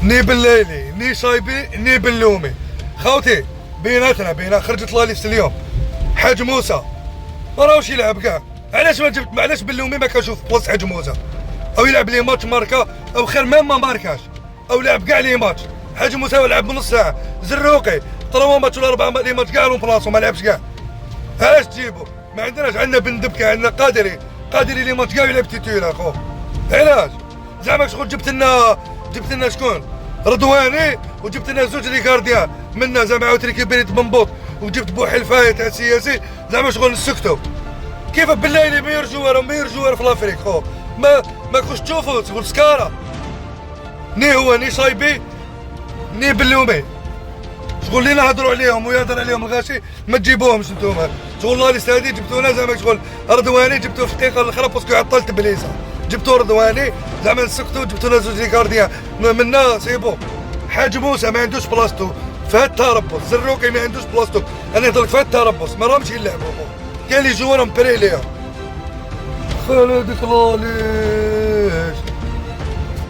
ني بالليلي ني صايبي ني باللومي خوتي. بينا خرجت لاليس اليوم. حاج موسى ما راهوش يلعب كاع. علاش ما جبت علاش باللومي ما كنشوف بلاصه حاج موسى؟ او يلعب لي ماتش ماركا او خير ما ماركاش او لعب كاع لي ماتش. حاج موسى لعب بنص ساعه. زروقي 3 ماتش ولا 4 لي ماتش كاع بلاصه ما لعبش كاع. علاش تجيبو؟ ما عندناش. عندنا بن دبكه، عندنا قادري لي ماتش كاع يلعب تيتير اخو. علاش زعما شغل جبت لنا شكون؟ رضواني، وجبت لنا زوج لي كارديان منا زعما عاود ريكيبيريت بنبوط، وجبت بوحلفايه تاع سياسي زعما شغل نسكتو. كيف بالليل ميور جوار في لافريك خو. ما كنتش تشوفو تقول سكارا. ني هو ني صايبي ني باللومي. شغل اللي نهضروا عليهم ويهضر عليهم الغاشي ما تجيبوهمش نتوما. شغل الله ليست هادي جبتونا زعما شغل رضواني جبتوه في الدقيقه الاخرى باسكو عطلت بليزا. جبتو رضواني زعما نسكتو. جبتونا زوج لي كارديان منا سيبو. حاج موسى ما عندوش بلاصتو في هاد التربص. زروقي ما عندوش بلاصتو. انا نهضرلك في هاد التربص ما راهمش يلعبوا. كاين لي جوار مبري ليهم. خالد كلالي